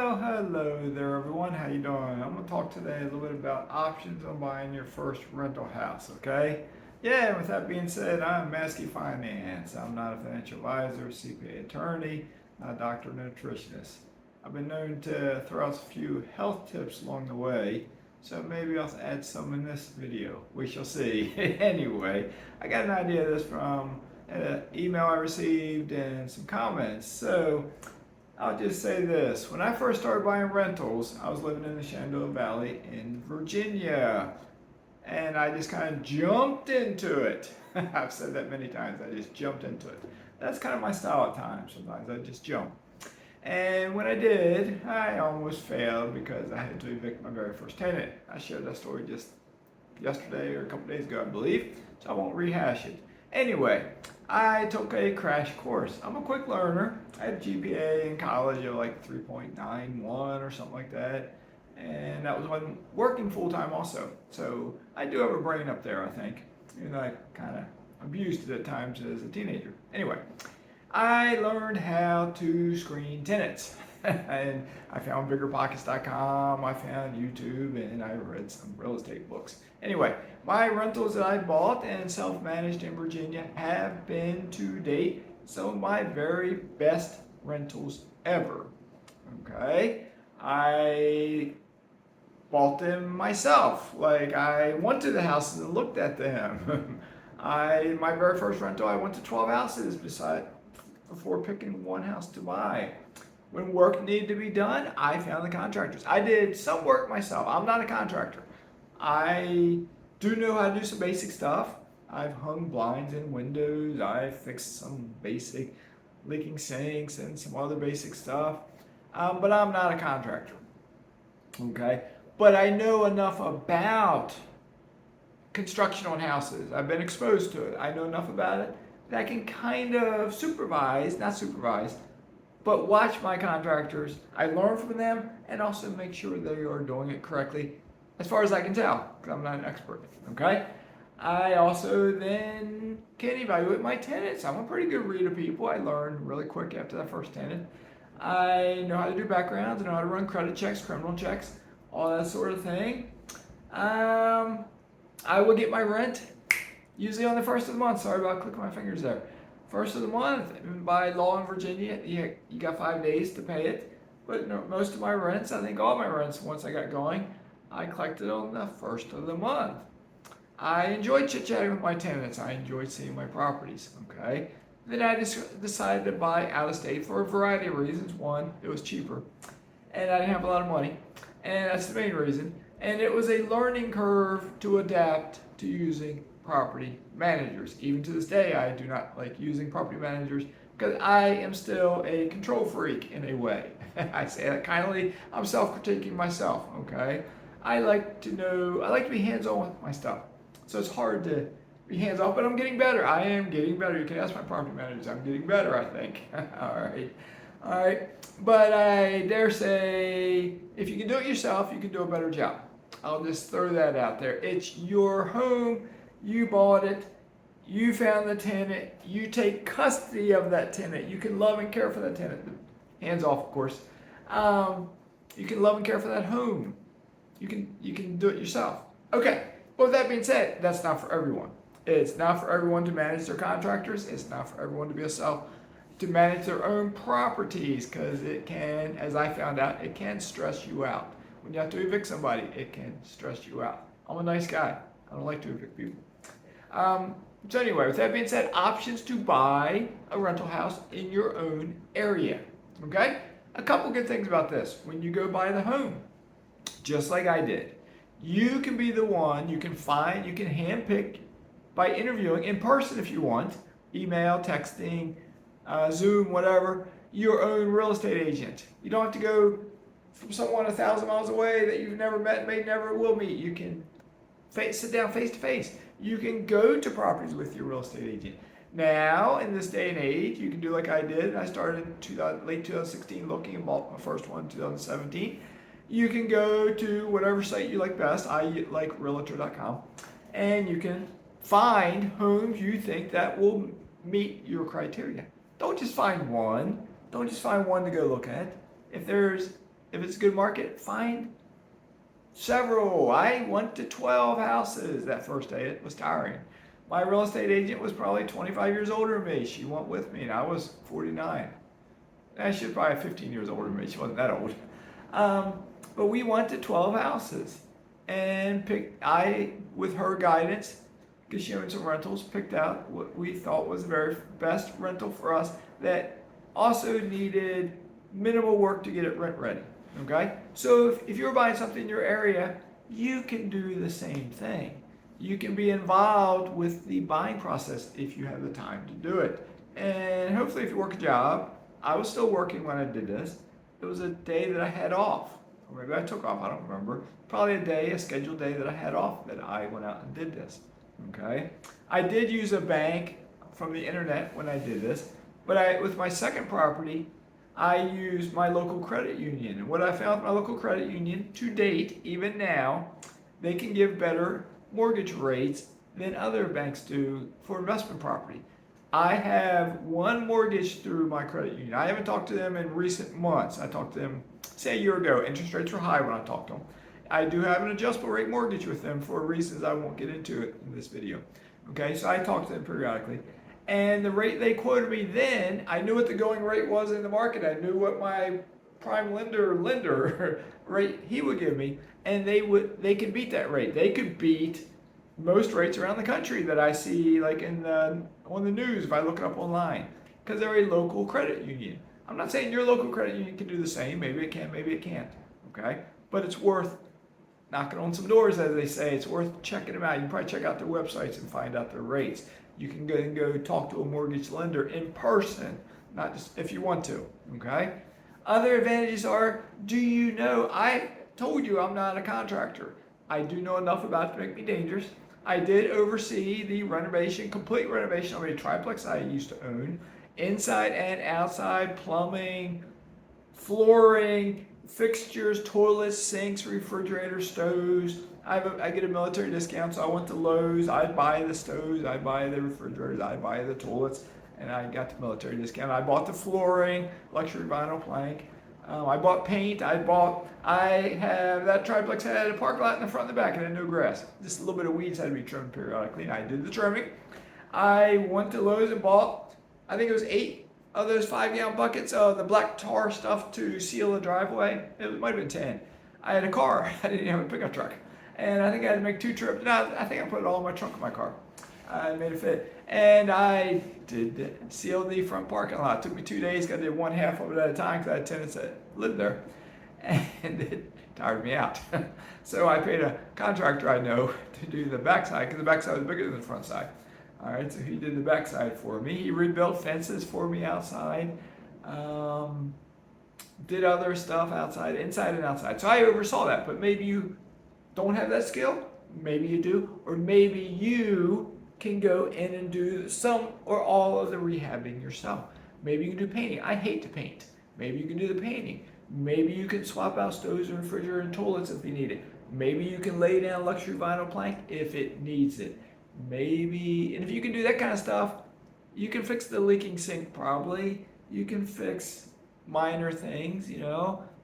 Well, hello there everyone. How you doing? I'm going to talk today a little bit about options on buying your first rental house, okay? Yeah, and with that being said, I'm Mazske Finance. I'm not a financial advisor, CPA attorney, not a doctor, nutritionist. I've been known to throw out a few health tips along the way, so maybe I'll add some in this video. We shall see. Anyway, I got an idea of this from an email I received and some comments. So I'll just say this. When I first started buying rentals, I was living in the Shenandoah Valley in Virginia. And I just kind of jumped into it. I've said that many times. I just jumped into it. That's kind of my style at times. Sometimes I just jump. And when I did, I almost failed because I had to evict my very first tenant. I shared that story just yesterday or a couple days ago, I believe, so I won't rehash it. Anyway, I took a crash course. I'm a quick learner. I had a GPA in college of like 3.91 or something like that. And that was when working full time also. So I do have a brain up there, I think. Even though I kind of abused it at times as a teenager. Anyway, I learned how to screen tenants. And I found biggerpockets.com, I found YouTube, and I read some real estate books. Anyway, my rentals that I bought and self-managed in Virginia have been to date some of my very best rentals ever. Okay, I bought them myself. Like, I went to the houses and looked at them. My very first rental, I went to 12 houses before picking one house to buy. When work needed to be done, I found the contractors. I did some work myself. I'm not a contractor. I do know how to do some basic stuff. I've hung blinds in windows. I've fixed some basic leaking sinks and some other basic stuff. But I'm not a contractor. Okay? But I know enough about construction on houses. I've been exposed to it. I know enough about it that I can kind of not supervise, but watch my contractors. I learn from them and also make sure they are doing it correctly as far as I can tell, because I'm not an expert. Okay? I also then can evaluate my tenants. I'm a pretty good reader of people. I learned really quick after that first tenant. I know how to do backgrounds. I know how to run credit checks, criminal checks, all that sort of thing. I will get my rent usually on the first of the month. Sorry about clicking my fingers there. First of the month, by law in Virginia, you got 5 days to pay it. But no, most of my rents, I think all my rents, once I got going, I collected on the first of the month. I enjoyed chit-chatting with my tenants. I enjoyed seeing my properties, okay? Then I just decided to buy out of state for a variety of reasons. One, it was cheaper, and I didn't have a lot of money, and that's the main reason. And it was a learning curve to adapt to using property managers. Even to this day, I do not like using property managers because I am still a control freak in a way. I say that kindly. I'm self-critiquing myself, okay? I like to be hands-on with my stuff. So it's hard to be hands-off, but I'm getting better. I am getting better. You can ask my property managers. I'm getting better, I think. All right. But I dare say, if you can do it yourself, you can do a better job. I'll just throw that out there. It's your home. You bought it. You found the tenant. You take custody of that tenant. You can love and care for that tenant. Hands off, of course. You can love and care for that home. You can do it yourself. Okay. Well, with that being said, that's not for everyone. It's not for everyone to manage their contractors. It's not for everyone to manage their own properties, because it can, as I found out, it can stress you out. When you have to evict somebody, it can stress you out. I'm a nice guy. I don't like to evict people. So anyway, with that being said, options to buy a rental house in your own area. Okay? A couple good things about this. When you go buy the home, just like I did, you can be the one, you can handpick by interviewing in person if you want, email, texting, Zoom, whatever, your own real estate agent. You don't have to go from someone 1,000 miles away that you've never met, may never will meet. You can sit down face to face. You can go to properties with your real estate agent. Now, in this day and age, you can do like I did. I started in late 2016 looking and bought my first one in 2017. You can go to whatever site you like best. I like realtor.com, and you can find homes you think that will meet your criteria. Don't just find one. Don't just find one to go look at. If there's If it's a good market, find several. I went to 12 houses that first day. It was tiring. My real estate agent was probably 25 years older than me. She went with me, and I was 49. She was probably 15 years older than me. She wasn't that old. But we went to 12 houses and with her guidance, because she owned some rentals, picked out what we thought was the very best rental for us that also needed minimal work to get it rent ready. Okay? So if you're buying something in your area, you can do the same thing. You can be involved with the buying process if you have the time to do it. And hopefully if you work a job, I was still working when I did this. It was a day that I had off. Or maybe I took off, I don't remember. Probably a scheduled day that I had off that I went out and did this. Okay? I did use a bank from the internet when I did this, but with my second property, I used my local credit union. And what I found with my local credit union to date, even now, they can give better mortgage rates than other banks do for investment property. I have one mortgage through my credit union. I haven't talked to them in recent months. I talked to them, say, a year ago. Interest rates were high when I talked to them. I do have an adjustable rate mortgage with them for reasons I won't get into it in this video. Okay, so I talk to them periodically. And the rate they quoted me then, I knew what the going rate was in the market. I knew what my prime lender rate he would give me, and they could beat that rate. They could beat most rates around the country that I see, like on the news if I look it up online, because they're a local credit union. I'm not saying your local credit union can do the same. Maybe it can, maybe it can't. Okay, but it's worth knocking on some doors, as they say. It's worth checking them out. You can probably check out their websites and find out their rates. You can go talk to a mortgage lender in person, not just if you want to. Okay. Other advantages are, I told you I'm not a contractor. I do know enough about it to make me dangerous. I did oversee the complete renovation of a triplex I used to own, inside and outside, plumbing, flooring, fixtures, toilets, sinks, refrigerators, stoves. I get a military discount, so I went to Lowe's. I buy the stoves, I buy the refrigerators, I buy the toilets, and I got the military discount. I bought the flooring, luxury vinyl plank. I bought paint. That triplex had a parking lot in the front and the back, and had no grass. Just a little bit of weeds had to be trimmed periodically, and I did the trimming. I went to Lowe's and bought, I think it was 8 of those 5-gallon buckets of the black tar stuff to seal the driveway. It might have been 10. I had a car. I didn't have a pickup truck. And I think I had to make 2 trips. No, I think I put it all in my trunk of my car. I made it fit. And I did seal the front parking lot. It took me 2 days. I did one half of it at a time because I had tenants that lived there. And it tired me out. So I paid a contractor I know to do the backside, because the backside was bigger than the front side. All right, so he did the backside for me. He rebuilt fences for me outside. Did other stuff outside, inside and outside. So I oversaw that. But maybe you don't have that skill. Maybe you do. Or maybe you can go in and do some or all of the rehabbing yourself. Maybe you can do painting. I hate to paint. Maybe you can do the painting. Maybe you can swap out stoves and refrigerator and toilets if you need it. Maybe you can lay down luxury vinyl plank if it needs it. Maybe, and if you can do that kind of stuff, you can fix the leaking sink probably. You can fix minor things,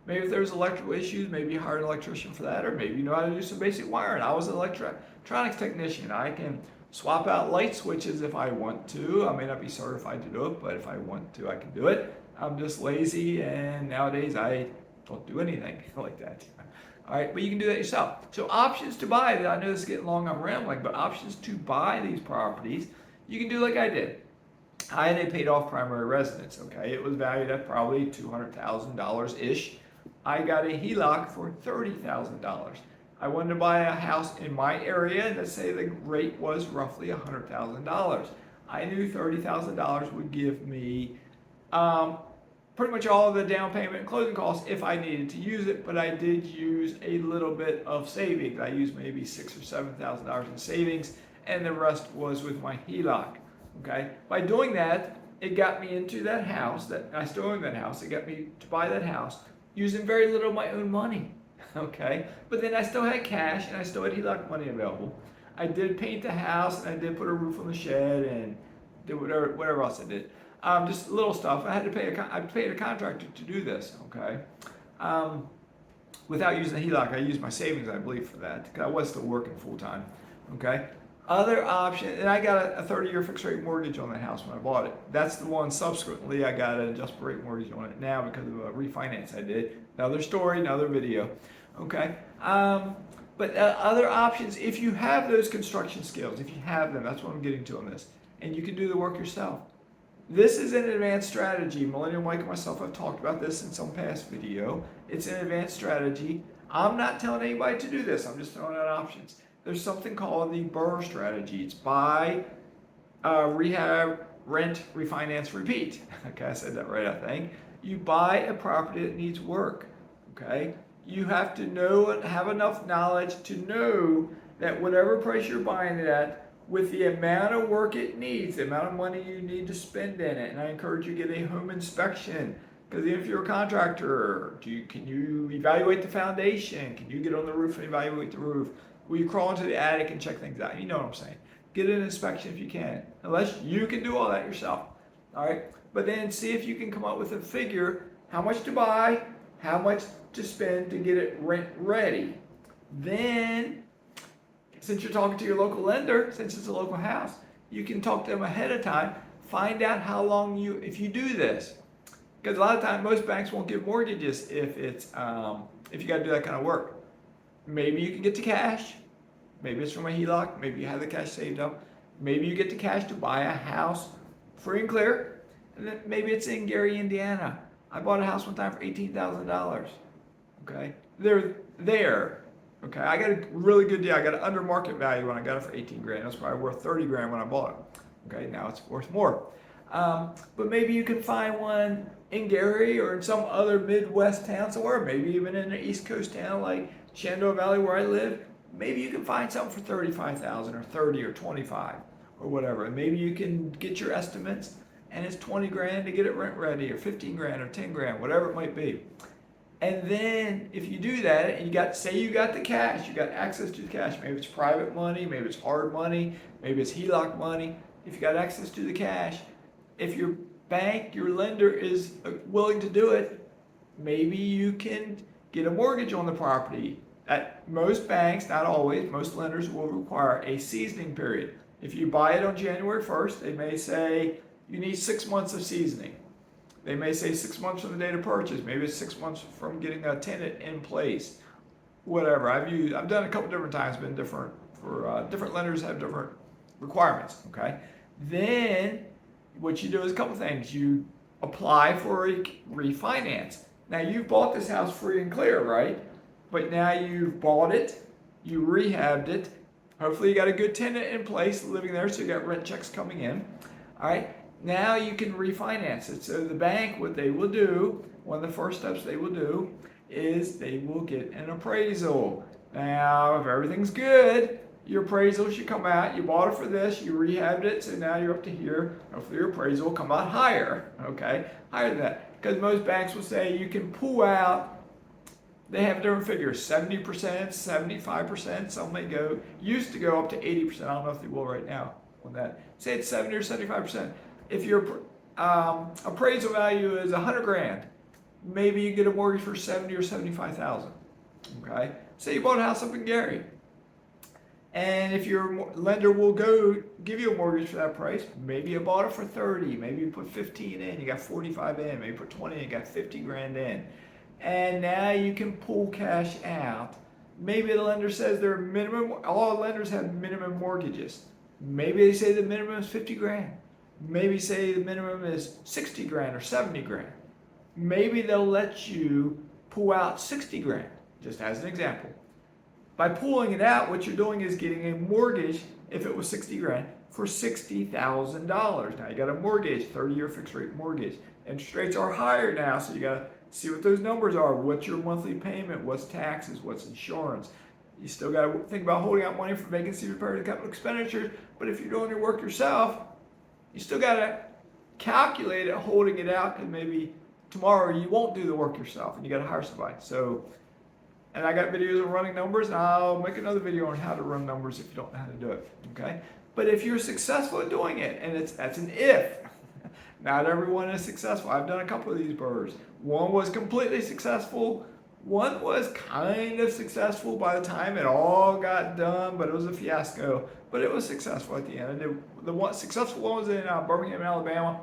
Maybe if there's electrical issues, maybe you hire an electrician for that, or maybe you know how to do some basic wiring. I was an electronics technician. I can swap out light switches if I want to. I may not be certified to do it, but if I want to, I can do it. I'm just lazy, and nowadays I don't do anything like that. All right, but you can do that yourself. So options to buy, I know this is getting long, I'm rambling, but options to buy these properties, you can do like I did. I had a paid off primary residence, okay? It was valued at probably $200,000-ish. I got a HELOC for $30,000. I wanted to buy a house in my area, and let's say the rate was roughly $100,000. I knew $30,000 would give me pretty much all of the down payment and closing costs if I needed to use it, but I did use a little bit of savings. I used maybe $6,000 or $7,000 in savings, and the rest was with my HELOC. Okay. By doing that, it got me into that house. That I still own that house. It got me to buy that house using very little of my own money. Okay. But then I still had cash, and I still had HELOC money available. I did paint the house, and I did put a roof on the shed, and did whatever else I did. Just little stuff. I paid a contractor to do this. Okay. without using the HELOC. I used my savings, I believe, for that because I was still working full time. Okay. Other option, and I got a 30-year fixed rate mortgage on the house when I bought it. That's the one subsequently I got an adjustable rate mortgage on it now because of a refinance I did. Another story, another video. Okay. But other options, if you have those construction skills, if you have them, that's what I'm getting to on this, and you can do the work yourself. This is an advanced strategy. Millennial Mike and myself have talked about this in some past video. It's an advanced strategy. I'm not telling anybody to do this. I'm just throwing out options. There's something called the BRRRR strategy. It's buy, rehab, rent, refinance, repeat. Okay, I said that right, I think. You buy a property that needs work. Okay, you have to know and have enough knowledge to know that whatever price you're buying it at, with the amount of work it needs, the amount of money you need to spend in it, and I encourage you to get a home inspection. Because if you're a contractor, can you evaluate the foundation? Can you get on the roof and evaluate the roof? Will you crawl into the attic and check things out? You know what I'm saying. Get an inspection if you can, unless you can do all that yourself. All right, but then see if you can come up with a figure, how much to buy, how much to spend to get it rent ready. Then, since you're talking to your local lender, since it's a local house, you can talk to them ahead of time, find out how long if you do this. Because a lot of times most banks won't give mortgages if you got to do that kind of work. Maybe you can get the cash. Maybe it's from a HELOC. Maybe you have the cash saved up. Maybe you get the cash to buy a house free and clear. And then maybe it's in Gary, Indiana. I bought a house one time for $18,000. Okay, they're there. Okay, I got a really good deal. I got an under market value when I got it for 18 grand. That's probably worth 30 grand when I bought it. Okay, now it's worth more. But maybe you can find one in Gary or in some other Midwest town somewhere, maybe even in an East Coast town like Shenandoah Valley where I live. Maybe you can find something for 35,000 or 30 or 25 or whatever. And maybe you can get your estimates and it's 20 grand to get it rent ready, or 15 grand or 10 grand, whatever it might be. And then if you do that and say you got the cash, you got access to the cash, maybe it's private money, maybe it's hard money, maybe it's HELOC money. If you got access to the cash, if your bank, your lender is willing to do it, maybe you can get a mortgage on the property. At most banks, not always, most lenders will require a seasoning period. If you buy it on January 1st, they may say you need 6 months of seasoning. They may say 6 months from the date of purchase. Maybe it's 6 months from getting a tenant in place. Whatever. I've done a couple different times, been different for different lenders have different requirements. Okay. Then what you do is a couple things. You apply for a refinance. Now you've bought this house free and clear, right? But now you've bought it, you rehabbed it. Hopefully you got a good tenant in place living there, so you got rent checks coming in. All right. Now you can refinance it. So the bank, what they will do, one of the first steps they will do is they will get an appraisal. Now, if everything's good, your appraisal should come out. You bought it for this, you rehabbed it, so now you're up to here. Hopefully your appraisal will come out higher, okay? Higher than that. Because most banks will say you can pull out, they have different figures, 70%, 75%, some may used to go up to 80%. I don't know if they will right now on that. Say it's 70 or 75%. If your appraisal value is 100 grand, maybe you get a mortgage for 70 or 75,000. Okay. Say you bought a house up in Gary, and if your lender will give you a mortgage for that price, maybe you bought it for 30, maybe you put 15 in, you got 45 in, maybe you put 20 in, you got 50 grand in, and now you can pull cash out. Maybe the lender says their minimum. All lenders have minimum mortgages. Maybe they say the minimum is 50 grand. Maybe say the minimum is 60 grand or 70 grand. Maybe they'll let you pull out 60 grand, just as an example. By pulling it out, what you're doing is getting a mortgage, if it was 60 grand, for $60,000. Now you got a mortgage, 30-year fixed rate mortgage. Interest rates are higher now, so you got to see what those numbers are. What's your monthly payment? What's taxes? What's insurance? You still got to think about holding out money for vacancy repair and capital expenditures, but if you're doing your work yourself, you still got to calculate it, holding it out, because maybe tomorrow you won't do the work yourself and you got to hire somebody. So, and I got videos on running numbers, and I'll make another video on how to run numbers if you don't know how to do it. Okay? But if you're successful at doing it, and that's an if, Not everyone is successful. I've done a couple of these burrs. One was completely successful. One was kind of successful by the time it all got done, but it was a fiasco. But it was successful at the end. The one successful one was in Birmingham, Alabama.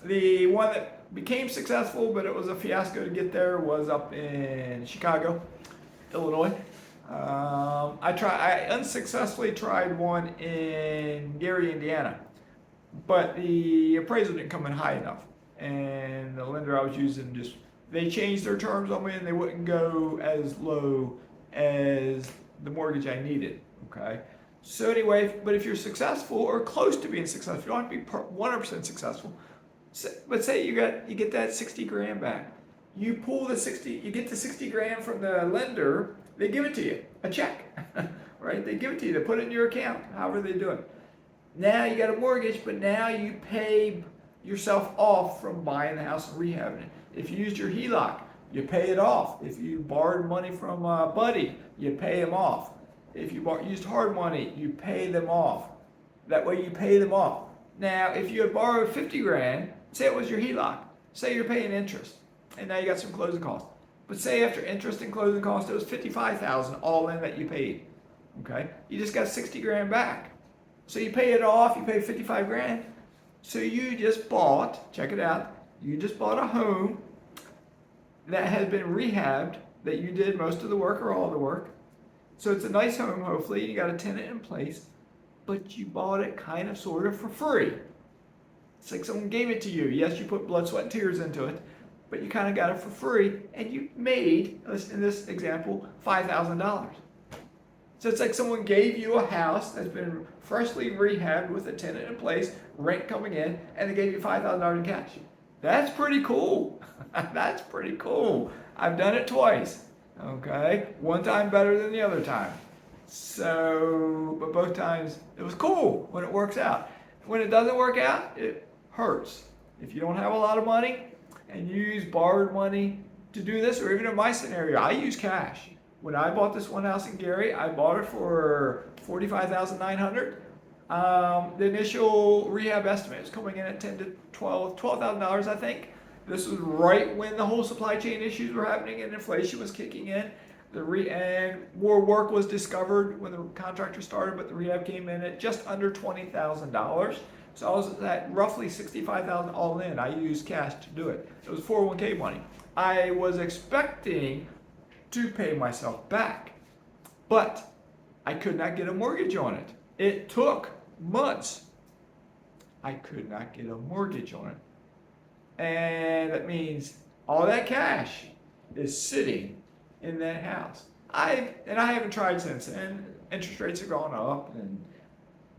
The one that became successful, but it was a fiasco to get there, was up in Chicago, Illinois. I unsuccessfully tried one in Gary, Indiana, but the appraisal didn't come in high enough, and the lender I was using they changed their terms on me, and they wouldn't go as low as the mortgage I needed. Okay, so anyway, but if you're successful or close to being successful, you don't have to be 100% successful. But say you get that 60 grand back, you get the 60 grand from the lender. They give it to you, a check, right? They give it to you to put it in your account, however they do it. Now you got a mortgage, but now you pay yourself off from buying the house and rehabbing it. If you used your HELOC, you pay it off. If you borrowed money from a buddy, you pay them off. If you used hard money, you pay them off. That way you pay them off. Now, if you had borrowed 50 grand, say it was your HELOC, say you're paying interest, and now you got some closing costs. But say after interest and closing costs, it was $55,000 all in that you paid. Okay, you just got 60 grand back. So you pay it off. You pay 55 grand. So you just bought. Check it out. You just bought a home that has been rehabbed. That you did most of the work or all the work. So it's a nice home. Hopefully, you got a tenant in place, but you bought it kind of, sort of for free. It's like someone gave it to you. Yes, you put blood, sweat, and tears into it, but you kind of got it for free, and you made, in this example, $5,000. So it's like someone gave you a house that's been freshly rehabbed with a tenant in place, rent coming in, and they gave you $5,000 in cash. That's pretty cool. That's pretty cool. I've done it twice. Okay, one time better than the other time. So, but both times it was cool when it works out. When it doesn't work out, it hurts. If you don't have a lot of money, and you use borrowed money to do this, or even in my scenario, I use cash. When I bought this one house in Gary, I bought it for $45,900. The initial rehab estimate was coming in at $12,000, I think. This was right when the whole supply chain issues were happening and inflation was kicking in. And more work was discovered when the contractor started, but the rehab came in at just under $20,000. So I was at roughly $65,000 all in. I used cash to do it. It was 401k money. I was expecting to pay myself back, but I could not get a mortgage on it. It took months. I could not get a mortgage on it. And that means all that cash is sitting in that house. I haven't tried since, and interest rates have gone up, and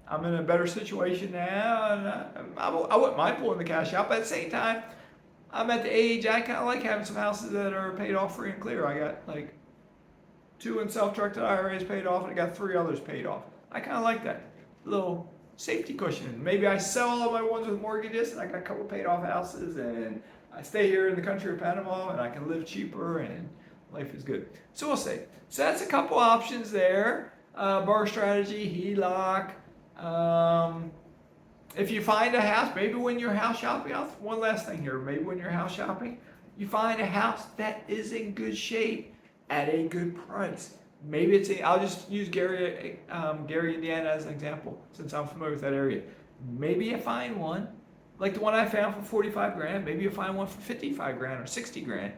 I'm in a better situation now, and I wouldn't mind pulling the cash out, but at the same time, I'm at the age, I kind of like having some houses that are paid off free and clear. I got like 2 in self-directed IRAs paid off, and I got 3 others paid off. I kind of like that little safety cushion. Maybe I sell all my ones with mortgages, and I got a couple paid off houses, and I stay here in the country of Panama, and I can live cheaper, and life is good. So we'll see. So that's a couple options there. Bar strategy, HELOC. If you find a house, maybe when you're house shopping, one last thing here, maybe when you're house shopping, you find a house that is in good shape at a good price. Maybe I'll just use Gary, Indiana as an example, since I'm familiar with that area. Maybe you find one, like the one I found for 45 grand, maybe you find one for 55 grand or 60 grand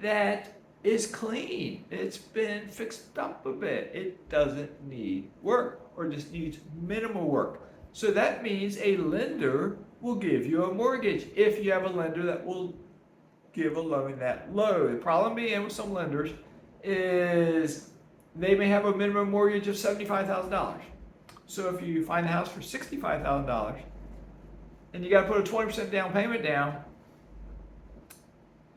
that is clean. It's been fixed up a bit. It doesn't need work, or just needs minimal work. So that means a lender will give you a mortgage if you have a lender that will give a loan that low. The problem being with some lenders is they may have a minimum mortgage of $75,000. So if you find a house for $65,000 and you got to put a 20% down payment down,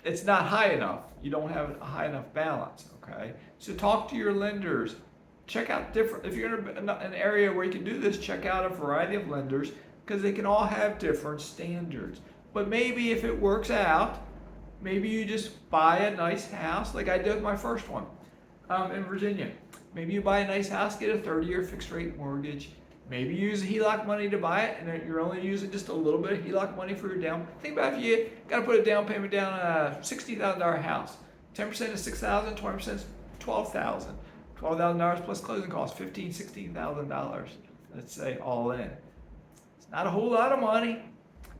it's not high enough. You don't have a high enough balance, okay? So talk to your lenders. Check out if you're in an area where you can do this, check out a variety of lenders, because they can all have different standards. But maybe if it works out, maybe you just buy a nice house, like I did with my first one in Virginia. Maybe you buy a nice house, get a 30-year fixed rate mortgage, Maybe you use HELOC money to buy it, and you're only using just a little bit of HELOC money for your down. Think about if you got to put a down payment down on a $60,000 house. 10% is $6,000, 20% is $12,000. $12,000 plus closing costs, $15,000, $16,000. Let's say all in. It's not a whole lot of money.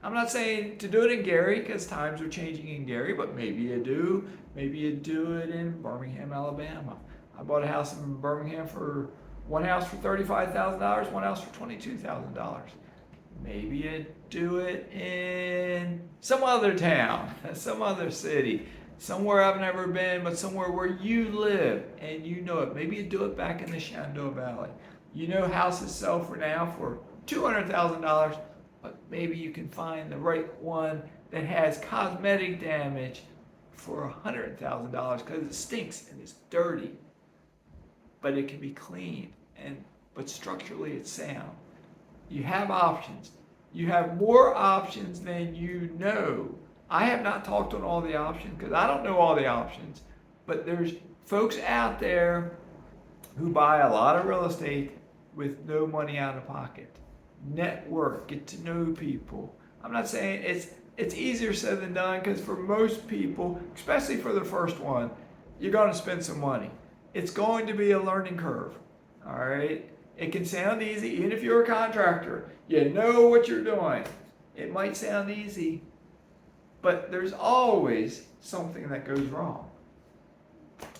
I'm not saying to do it in Gary because times are changing in Gary, but maybe you do. Maybe you do it in Birmingham, Alabama. I bought a house in Birmingham for one house for $35,000, one house for $22,000. Maybe you do it in some other town, some other city, somewhere I've never been, but somewhere where you live and you know it. Maybe you do it back in the Shenandoah Valley. You know houses sell for now for $200,000, but maybe you can find the right one that has cosmetic damage for $100,000 because it stinks and it's dirty, but it can be cleaned, but structurally it's sound. You have options. You have more options than you know. I have not talked on all the options because I don't know all the options, but there's folks out there who buy a lot of real estate with no money out of pocket. Network, get to know people. I'm not saying it's easier said than done because for most people, especially for the first one, you're going to spend some money. It's going to be a learning curve. All right? It can sound easy, even if you're a contractor. You know what you're doing. It might sound easy, but there's always something that goes wrong.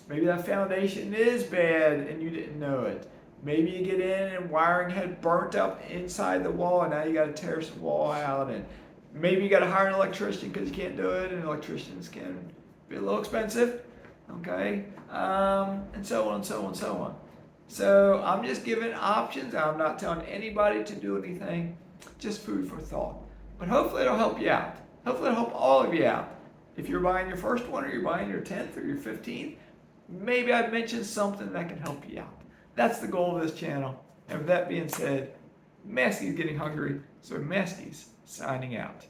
Maybe that foundation is bad and you didn't know it. Maybe you get in and wiring had burnt up inside the wall and now you got to tear some wall out. And maybe you got to hire an electrician because you can't do it, and electricians can be a little expensive. Okay? And so on and so on and so on. So I'm just giving options. I'm not telling anybody to do anything. Just food for thought. But hopefully it'll help you out. Hopefully it'll help all of you out. If you're buying your first one or you're buying your 10th or your 15th, maybe I've mentioned something that can help you out. That's the goal of this channel. And with that being said, Maske's getting hungry, so Maske's signing out.